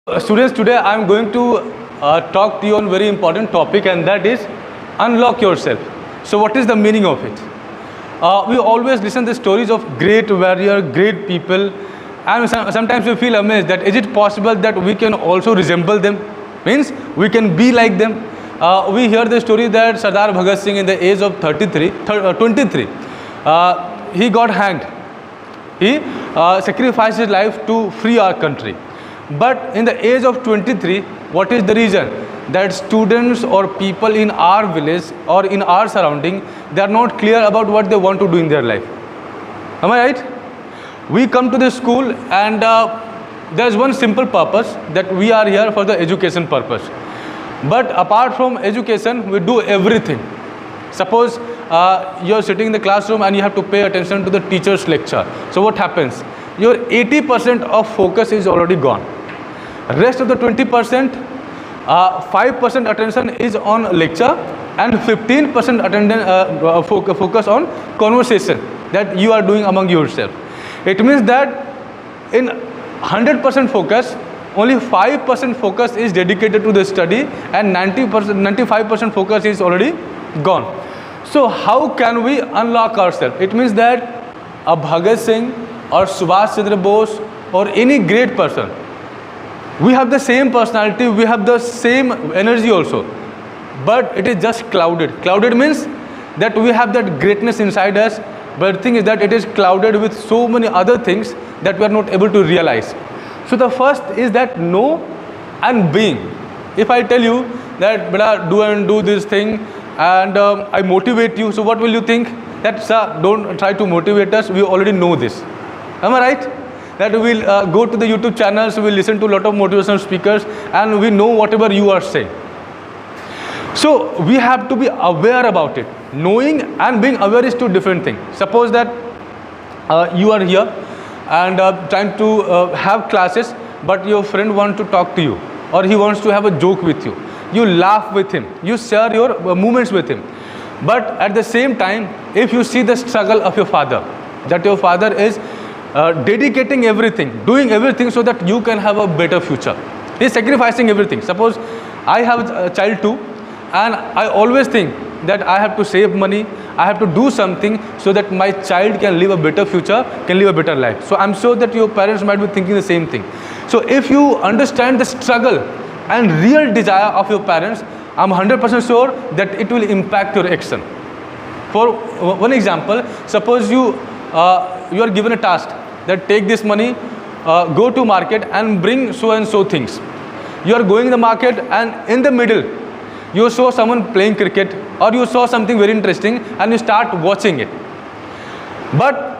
Students, today I am going to talk to you on very important topic, and that is unlock yourself. So what is the meaning of it? We always listen to stories of great warrior, great people, and sometimes we feel amazed that is it possible that we can also resemble them? Means we can be like them. We hear the story that Sardar Bhagat Singh in the age of 23, he got hanged. He sacrificed his life to free our country. But in the age of 23, what is the reason? That students or people in our village or in our surrounding, they are not clear about what they want to do in their life. Am I right? We come to the school and there is one simple purpose, that we are here for the education purpose. But apart from education, we do everything. Suppose you are sitting in the classroom and you have to pay attention to the teacher's lecture. So what happens? Your 80% of focus is already gone. Rest of the 20%, 5% attention is on lecture and 15% attendance focus on conversation that you are doing among yourself. It means that in 100% focus, only 5% focus is dedicated to the study and 95% focus is already gone. So how can we unlock ourselves? It means that a Bhagat Singh or Subhash Chandra Bose or any great person, we have the same personality, we have the same energy also, but it is just clouded. Clouded means that we have that greatness inside us, but the thing is that it is clouded with so many other things that we are not able to realize. So the first is that know and being. If I tell you that beta do this thing and I motivate you, so what will you think? That sir, don't try to motivate us, we already know this. Am I right? That we will go to the YouTube channels, we will listen to a lot of motivational speakers and we know whatever you are saying. So we have to be aware about it. Knowing and being aware is two different things. Suppose that you are here and trying to have classes, but your friend wants to talk to you or he wants to have a joke with you. You laugh with him, you share your moments with him. But at the same time, if you see the struggle of your father, that your father is dedicating everything, doing everything so that you can have a better future. He is sacrificing everything. Suppose I have a child too, and I always think that I have to save money, I have to do something so that my child can live a better future, can live a better life. So I'm sure that your parents might be thinking the same thing. So if you understand the struggle and real desire of your parents, I'm 100% sure that it will impact your action. For one example, suppose you are given a task that take this money, go to market and bring so and so things. You are going to the market and in the middle, you saw someone playing cricket or you saw something very interesting and you start watching it. But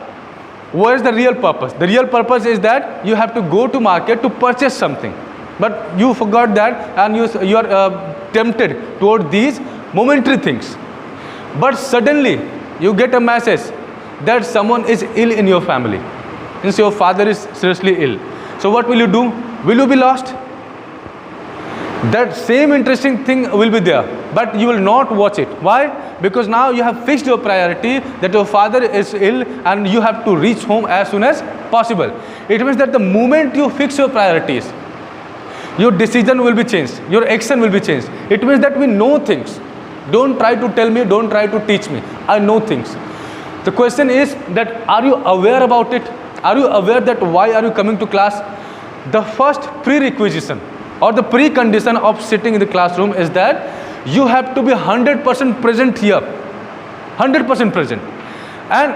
what is the real purpose? The real purpose is that you have to go to market to purchase something. But you forgot that and you are tempted toward these momentary things. But suddenly you get a message that someone is ill in your family. Since your father is seriously ill. So what will you do? Will you be lost? That same interesting thing will be there, but you will not watch it. Why? Because now you have fixed your priority that your father is ill and you have to reach home as soon as possible. It means that the moment you fix your priorities, your decision will be changed, your action will be changed. It means that we know things. Don't try to tell me, don't try to teach me. I know things. The question is that are you aware about it? Are you aware that why are you coming to class? The first prerequisition or the precondition of sitting in the classroom is that you have to be 100% present here. 100% present. And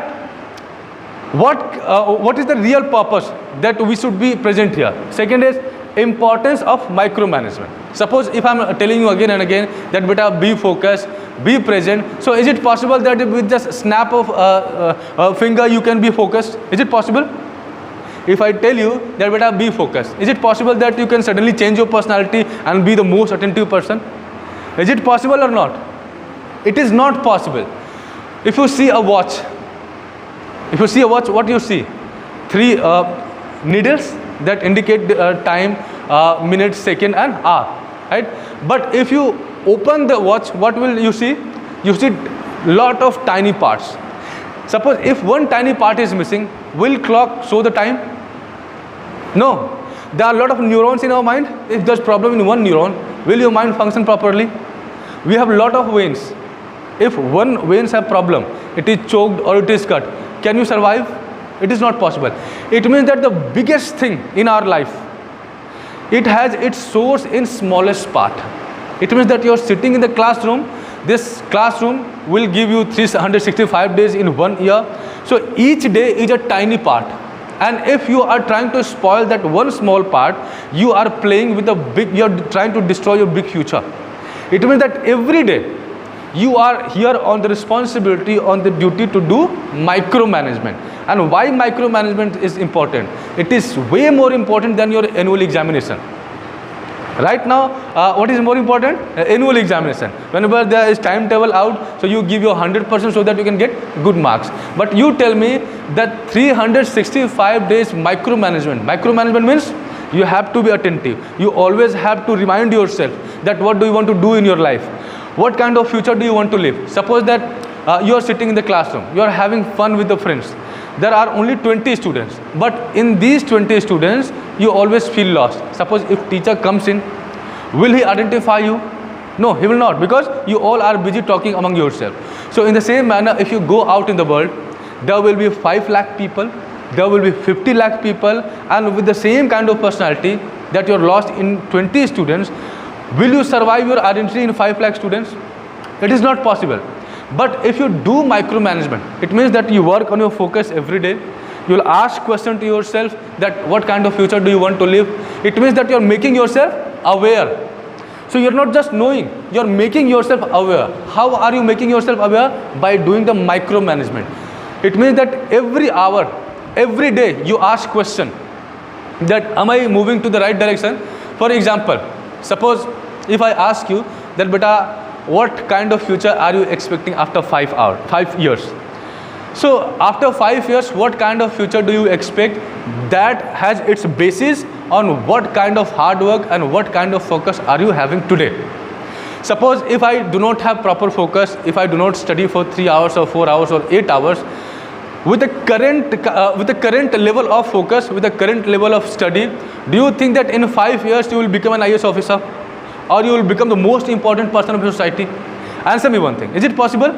what is the real purpose that we should be present here? Second is importance of micromanagement. Suppose if I'm telling you again and again that beta be focused, be present. So is it possible that with just snap of a finger you can be focused? Is it possible? If I tell you that beta be focused, is it possible that you can suddenly change your personality and be the most attentive person? Is it possible or not? It is not possible. If you see a watch, what you see? 3 needles that indicate time, minute, second and hour, right? But if you open the watch, what will you see? You see lot of tiny parts. Suppose if one tiny part is missing, will clock show the time? No. There are a lot of neurons in our mind. If there's problem in one neuron, will your mind function properly? We have a lot of veins. If one veins have problem, it is choked or it is cut, can you survive? It is not possible. It means that the biggest thing in our life, it has its source in smallest part. It means that you're sitting in the classroom. This classroom will give you 365 days in 1 year. So each day is a tiny part. And if you are trying to spoil that one small part, you are playing with a big, you are trying to destroy your big future. It means that every day you are here on the responsibility, on the duty to do micromanagement. And why micromanagement is important? It is way more important than your annual examination. Right now, what is more important? Annual examination. Whenever there is timetable out, so you give your 100% so that you can get good marks. But you tell me that 365 days micromanagement. Micromanagement means you have to be attentive. You always have to remind yourself that what do you want to do in your life? What kind of future do you want to live? Suppose that you are sitting in the classroom. You are having fun with the friends. There are only 20 students, but in these 20 students, you always feel lost. Suppose if teacher comes in, will he identify you? No, he will not, because you all are busy talking among yourself. So in the same manner, if you go out in the world, there will be 5 lakh people, there will be 50 lakh people, and with the same kind of personality that you're lost in 20 students, will you survive your identity in 5 lakh students? It is not possible. But if you do micromanagement, it means that you work on your focus every day. You will ask question to yourself that what kind of future do you want to live? It means that you are making yourself aware. So you are not just knowing, you are making yourself aware. How are you making yourself aware? By doing the micromanagement. It means that every hour, every day you ask question that am I moving to the right direction? For example, suppose if I ask you that beta, what kind of future are you expecting after 5 years? So after 5 years, what kind of future do you expect? That has its basis on what kind of hard work and what kind of focus are you having today. Suppose if I do not have proper focus, if I do not study for 3 hours or 4 hours or 8 hours, with the current level of focus, with the current level of study, do you think that in 5 years you will become an IAS officer? Or you will become the most important person of your society? Answer me one thing. Is it possible?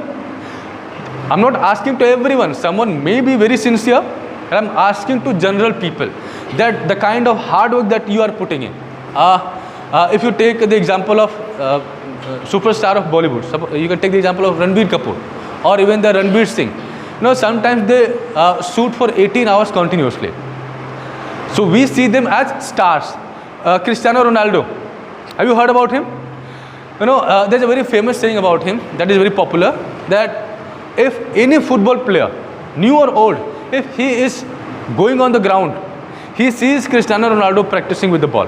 I'm not asking to everyone. Someone may be very sincere. And I'm asking to general people that the kind of hard work that you are putting in. If you take the example of superstar of Bollywood, you can take the example of Ranbir Kapoor or even the Ranbir Singh. You know, sometimes they shoot for 18 hours continuously. So we see them as stars. Cristiano Ronaldo. Have you heard about him? You know, there's a very famous saying about him that is very popular, that if any football player, new or old, if he is going on the ground, he sees Cristiano Ronaldo practicing with the ball.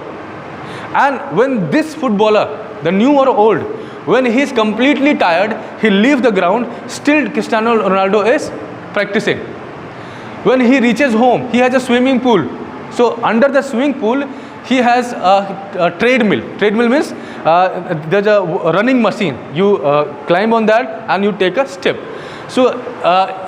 And when this footballer, the new or old, when he is completely tired, he leaves the ground, still Cristiano Ronaldo is practicing. When he reaches home, he has a swimming pool. So under the swimming pool, he has a treadmill. Treadmill means there's a running machine. You climb on that and you take a step. So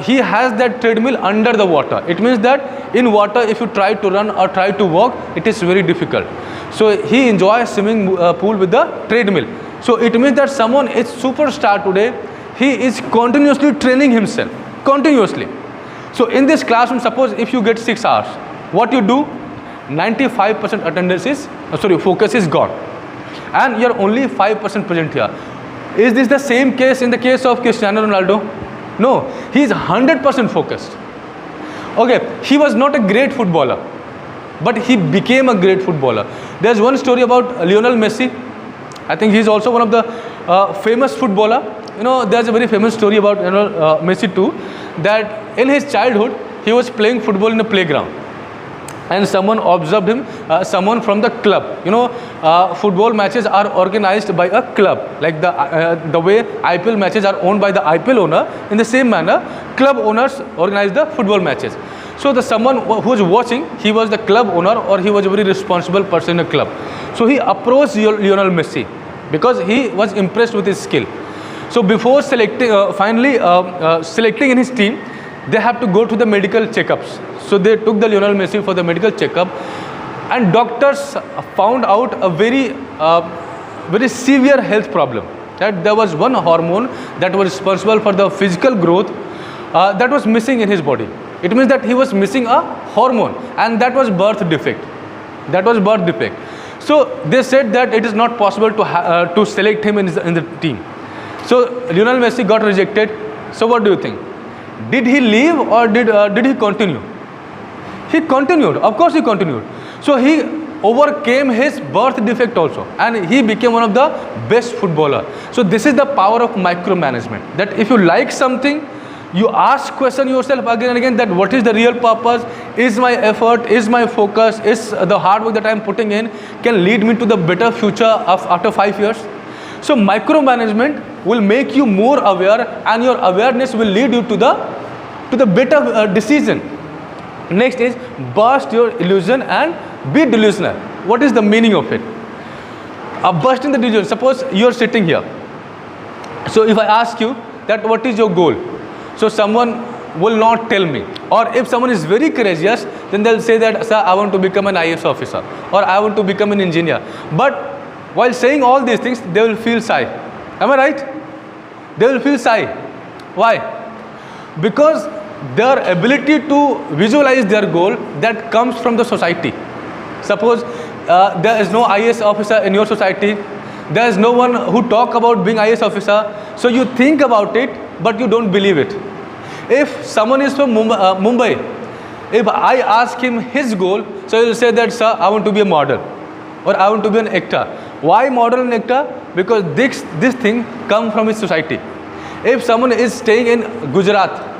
he has that treadmill under the water. It means that in water, if you try to run or try to walk, it is very difficult. So he enjoys swimming pool with the treadmill. So it means that someone is superstar today. He is continuously training himself. Continuously. So in this classroom, suppose if you get 6 hours, what you do? 95% attendance is, focus is gone. And you're only 5% present here. Is this the same case in the case of Cristiano Ronaldo? No, he is 100% focused. Okay, he was not a great footballer, but he became a great footballer. There's one story about Lionel Messi. I think he's also one of the famous footballer. You know, there's a very famous story about Messi too, that in his childhood, he was playing football in a playground. And someone observed him, someone from the club. You know, football matches are organized by a club. Like the way IPL matches are owned by the IPL owner, in the same manner, club owners organize the football matches. So the someone who was watching, he was the club owner or he was a very responsible person in the club. So he approached Lionel Messi because he was impressed with his skill. So before selecting, selecting in his team, they have to go to the medical checkups. So they took the Lionel Messi for the medical checkup. and doctors found out a very severe health problem, that there was one hormone that was responsible for the physical growth that was missing in his body. It means that he was missing a hormone, and that was birth defect. That was birth defect. So they said that it is not possible to select him in the team. So Lionel Messi got rejected. So what do you think? Did he leave or did he continue? He continued. Of course he continued. So he overcame his birth defect also, and he became one of the best footballer. So this is the power of micromanagement, that if you like something, you ask question yourself again and again, that what is the real purpose? Is my effort, is my focus, is the hard work that I am putting in can lead me to the better future of after 5 years? So micromanagement will make you more aware, and your awareness will lead you to the better decision. Next is burst your illusion and be delusional. What is the meaning of it? Bursting the delusion. Suppose you are sitting here. So if I ask you that what is your goal? So someone will not tell me. Or if someone is very courageous, then they'll say that, sir, I want to become an IAS officer, or I want to become an engineer. But while saying all these things, they will feel shy. Am I right? They will feel shy. Why? Because their ability to visualize their goal, that comes from the society. Suppose there is no IAS officer in your society, there is no one who talk about being IAS officer, so you think about it, but you don't believe it. If someone is from Mumbai, if I ask him his goal, so he will say that, sir, I want to be a model, or I want to be an actor. Why model and actor? Because this thing come from his society. If someone is staying in Gujarat,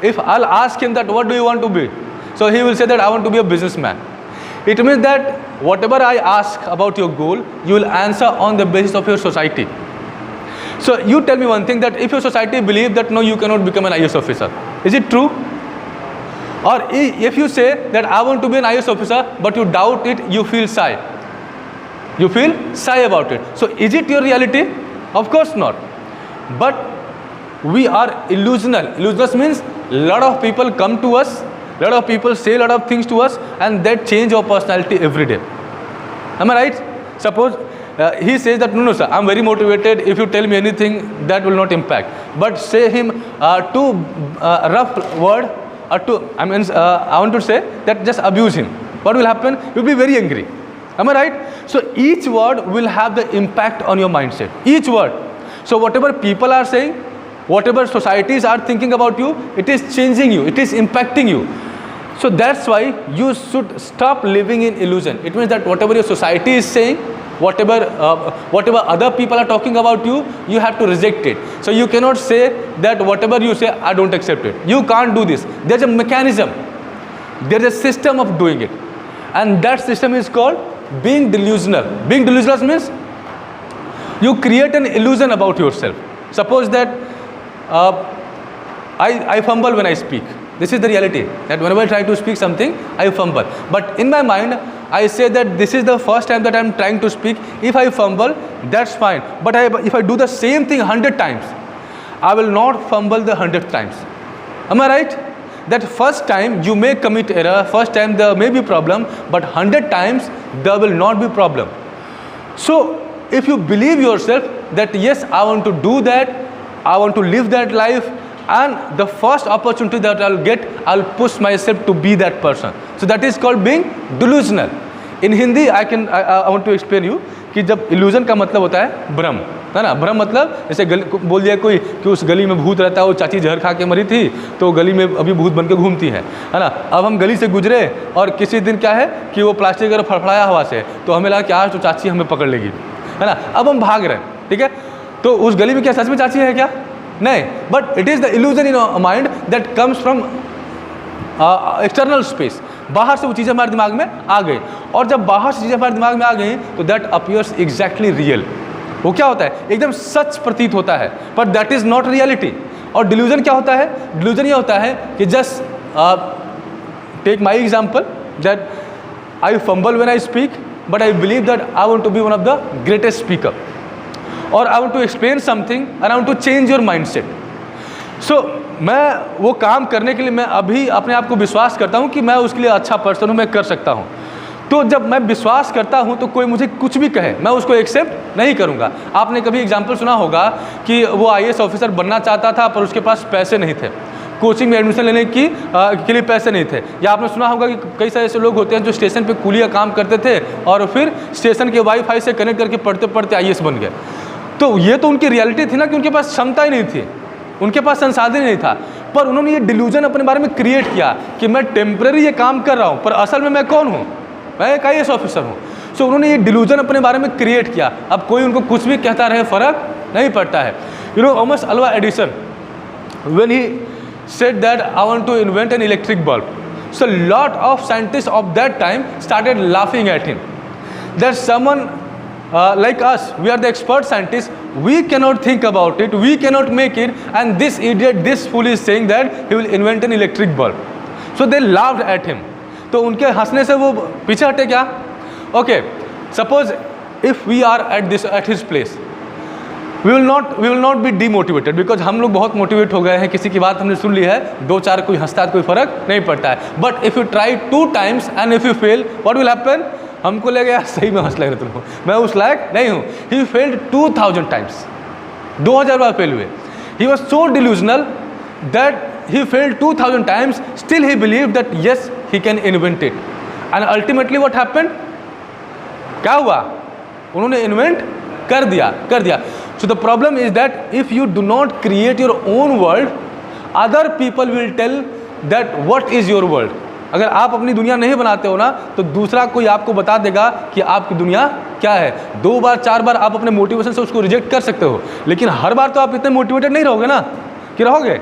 if I'll ask him that what do you want to be, so he will say that I want to be a businessman. It means that whatever I ask about your goal, you will answer on the basis of your society. So you tell me one thing, that if your society believes that no, you cannot become an IAS officer, is it true? Or if you say that I want to be an IAS officer, but you doubt it, you feel shy. You feel shy about it. So is it your reality? Of course not. But we are illusional. Illusional means a lot of people come to us, a lot of people say a lot of things to us, and that change our personality every day. Am I right? Suppose he says that no sir, I'm very motivated, if you tell me anything that will not impact. But say him too rough word, or I want to say that just abuse him. What will happen? You'll be very angry. Am I right? So each word will have the impact on your mindset. Each word. So whatever people are saying, whatever societies are thinking about you, it is changing you, it is impacting you. So that's why you should stop living in illusion. It means that whatever your society is saying, whatever other people are talking about you, you have to reject it. So you cannot say that whatever you say, I don't accept it. You can't do this. There's a mechanism. There's a system of doing it. And that system is called being delusional. Being delusional means you create an illusion about yourself. Suppose that I fumble when I speak. This is the reality, that whenever I try to speak something, I fumble. But in my mind, I say that this is the first time that I am trying to speak. If I fumble, that's fine. But if I do the same thing 100 times, I will not fumble the 100th times. Am I right? That first time you may commit error, first time there may be problem, but 100 times there will not be problem. So if you believe yourself that yes, I want to do that, I want to live that life, and the first opportunity that I'll get, I'll push myself to be that person. So that is called being delusional. In Hindi, I want to explain you कि जब illusion का मतलब होता है भ्रम, है ना. भ्रम मतलब जैसे बोल दिया कोई कि उस गली में भूत रहता है, वो चाची जहर खा के मरी थी, तो गली में अभी भूत बन के घूमती है ना. अब हम गली से गुजरे और किसी दिन क्या है कि वो प्लास्टिक अगर फड़फड़ाया हवा से, तो हमें लगा कि आज तो चाची हमें पकड़ लेगी, है ना. अब हम भाग रहे हैं, ठीक है. तो उस गली में क्या सच में चाची है क्या? नहीं. But it is the illusion in our mind that comes from external space. बाहर से वो चीज़ें हमारे दिमाग में आ गई, और जब बाहर से चीज़ें हमारे दिमाग में आ गई तो दैट अपीयर्स एग्जैक्टली रियल. वो क्या होता है? एकदम सच प्रतीत होता है, पर दैट इज़ नॉट रियलिटी. और डिल्यूजन क्या होता है? डिल्यूजन ये होता है कि just take my example that I fumble when I speak, but I believe that I want to be one of the greatest speaker, और I want to explain something and I want to change your mindset. So मैं वो काम करने के लिए मैं अभी अपने आप को विश्वास करता हूँ कि मैं उसके लिए अच्छा पर्सन हूँ, मैं कर सकता हूँ. तो जब मैं विश्वास करता हूँ तो कोई मुझे कुछ भी कहे मैं उसको एक्सेप्ट नहीं करूँगा। आपने कभी एग्जाम्पल सुना होगा कि वो IAS ऑफिसर बनना चाहता था पर उसके पास पैसे नहीं थे, कोचिंग में एडमिशन लेने के लिए पैसे नहीं थे। या आपने सुना होगा कि कई सारे ऐसे लोग होते हैं जो स्टेशन पे कूली का काम करते थे और फिर स्टेशन के वाईफाई से कनेक्ट करके पढ़ते पढ़ते IAS बन गए। तो ये तो उनकी रियलिटी थी ना कि उनके पास क्षमता ही नहीं थी, उनके पास संसाधन नहीं था, पर उन्होंने ये डिल्यूजन अपने बारे में क्रिएट किया कि मैं टेम्पररी ये काम कर रहा हूँ पर असल में मैं कौन हूँ, मैं एक IAS ऑफिसर हूँ। सो उन्होंने ये डिल्यूजन अपने बारे में क्रिएट किया। अब कोई उनको कुछ भी कहता रहे फर्क नहीं पड़ता है। You know Thomas Alva Edison, when he said that I want to invent an electric bulb, so lot of scientists of that time started laughing at him that someone like us, we are the expert scientists, we cannot think about it, we cannot make it, and this idiot, this fool is saying that he will invent an electric bulb. So they laughed at him. तो उनके हंसने से वो पीछे हटे क्या? Okay, suppose if we are at his place, we will not be demotivated because हम लोग बहुत मोटिवेट हो गए हैं, किसी की बात हमने सुन ली है, दो चार कोई हंसता है तो कोई फर्क नहीं पड़ता है। But if you try 2 times and if you fail, what will happen? हमको लगेगा सही में हंस लग रहा तुमको, मैं उस लायक नहीं हूँ। He failed 2000 times, 2000 bar fail हुए। He was so delusional that he failed 2000 times, still he believed that yes, he can invent it, and ultimately what happened? क्या हुआ? उन्होंने इन्वेंट कर दिया। So the problem is that if you do not create your own world, other people will tell that what is your world. अगर आप अपनी दुनिया नहीं बनाते हो ना तो दूसरा कोई आपको बता देगा कि आपकी दुनिया क्या है। 2 बार 4 बार आप अपने मोटिवेशन से उसको रिजेक्ट कर सकते हो, लेकिन हर बार तो आप इतने मोटिवेटेड नहीं रहोगे ना, कि रहोगे?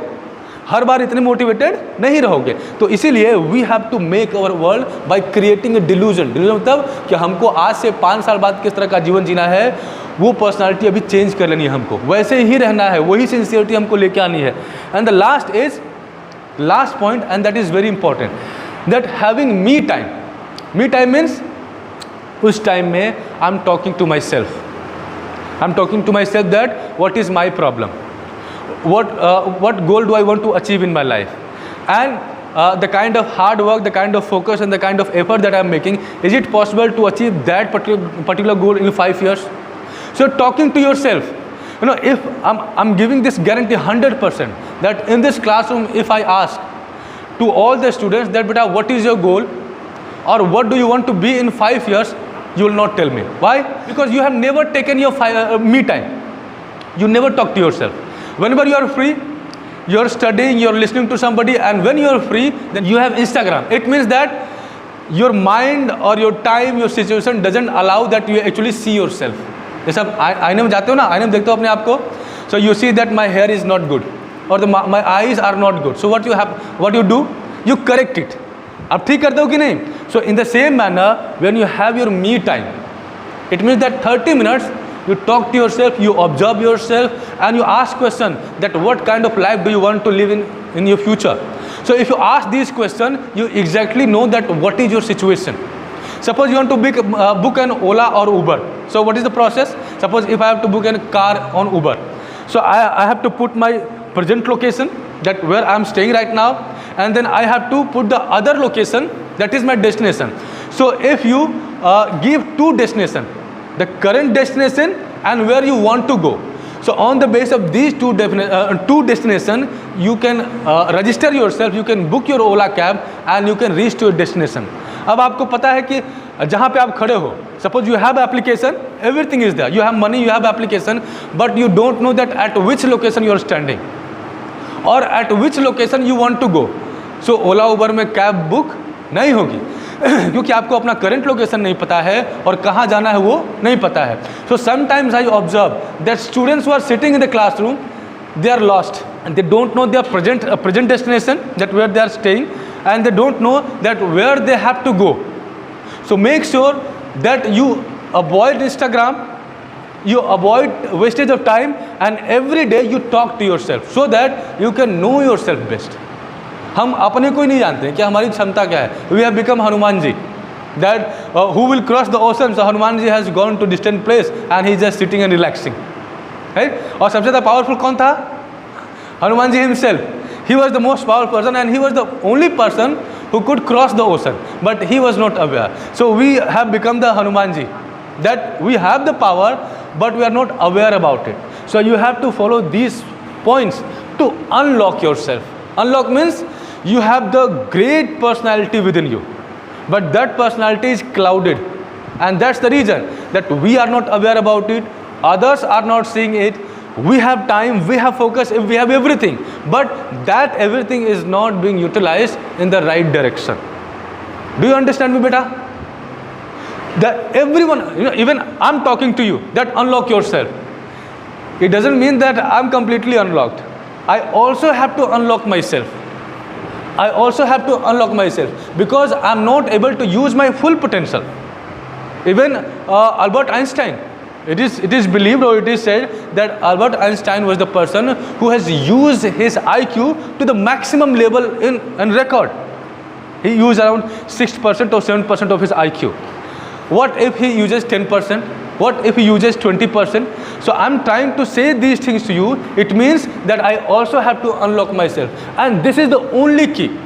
हर बार इतने मोटिवेटेड नहीं रहोगे। तो इसीलिए we have to make our world by creating a delusion मतलब कि हमको आज से 5 साल बाद किस तरह का जीवन जीना है, वो पर्सनालिटी अभी चेंज कर लेनी है, हमको वैसे ही रहना है, वही सिंसियरिटी हमको लेके आनी है। And the last point and that is very important, that having me time means उस टाइम में I am talking to myself that what is my problem, what goal do I want to achieve in my life, and the kind of hard work, the kind of focus and the kind of effort that I am making, is it possible to achieve that particular goal in 5 years? So talking to yourself, you know, if I'm giving this guarantee 100% that in this classroom if I ask to all the students that beta what is your goal or what do you want to be in 5 years, you will not tell me. Why? Because you have never taken your me time. You never talk to yourself. Whenever you are free, you are studying, you are listening to somebody, and when you are free, then you have Instagram. It means that your mind or your time, your situation doesn't allow that you actually see yourself. जैसे आप आईने में जाते हो ना, आईने में देखते हो अपने आप को, so you see that my hair is not good or my eyes are not good. So what you do? You correct it. आप ठीक करते हो कि नहीं? So in the same manner, when you have your me time, it means that 30 minutes you talk to yourself, you observe yourself, and you ask question that what kind of life do you want to live in your future. So if you ask these questions, you exactly know that what is your situation. Suppose you want to book an Ola or Uber. So what is the process? Suppose if I have to book a car on Uber, so I have to put my present location, that where I am staying right now, and then I have to put the other location, that is my destination. So if you give 2 destinations, the current destination and where you want to go, so on the basis of these 2 destinations, you can register yourself, you can book your Ola cab and you can reach to your destination. अब आपको पता है कि जहाँ पे आप खड़े हो, suppose you have application, everything is there, you have money, you have application, but you don't know that at which location you are standing or at which location you want to go. So Ola Uber में cab book नहीं होगी क्योंकि आपको अपना current location नहीं पता है और कहाँ जाना है वो नहीं पता है. So sometimes I observe that students who are sitting in the classroom, they are lost and they don't know their present destination, that where they are staying, and they don't know that where they have to go. So make sure that you avoid Instagram, you avoid wastage of time, and every day you talk to yourself so that you can know yourself best. हम अपने को ही नहीं जानते हैं कि हमारी क्षमता क्या है. We have become Hanuman ji, that who will cross the ocean. So Hanuman ji has gone to distant place and he is just sitting and relaxing, right? और सबसे ज़्यादा पावरफुल कौन था? Hanuman ji himself. He was the most powerful person and he was the only person who could cross the ocean, but he was not aware. So we have become the Hanumanji, that we have the power, but we are not aware about it. So you have to follow these points to unlock yourself. Unlock means you have the great personality within you, but that personality is clouded, and that's the reason that we are not aware about it, others are not seeing it. We have time, we have focus, we have everything, but that everything is not being utilized in the right direction. Do you understand me, beta? That everyone, even I'm talking to you, that unlock yourself. It doesn't mean that I'm completely unlocked. I also have to unlock myself. I also have to unlock myself, because I'm not able to use my full potential. Even Albert Einstein, it is believed, or it is said, that Albert Einstein was the person who has used his IQ to the maximum level in record. He used around 6% or 7% of his IQ. What if he uses 10%? What if he uses 20%? So I'm trying to say these things to you. It means that I also have to unlock myself. And this is the only key.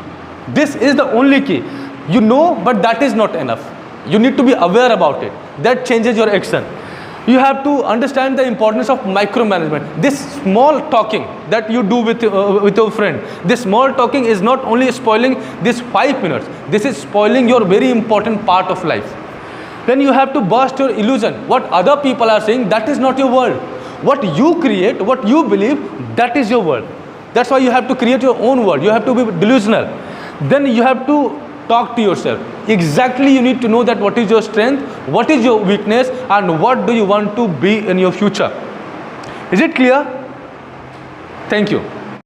This is the only key. You know, but that is not enough. You need to be aware about it. That changes your action. You have to understand the importance of micromanagement. This small talking that you do with your friend, this small talking is not only spoiling this 5 minutes, this is spoiling your very important part of life. Then you have to burst your illusion. What other people are saying, that is not your world. What you create, what you believe, that is your world. That's why you have to create your own world. You have to be delusional. Then you have to talk to yourself. Exactly, you need to know that what is your strength, what is your weakness, and what do you want to be in your future. Is it clear? Thank you.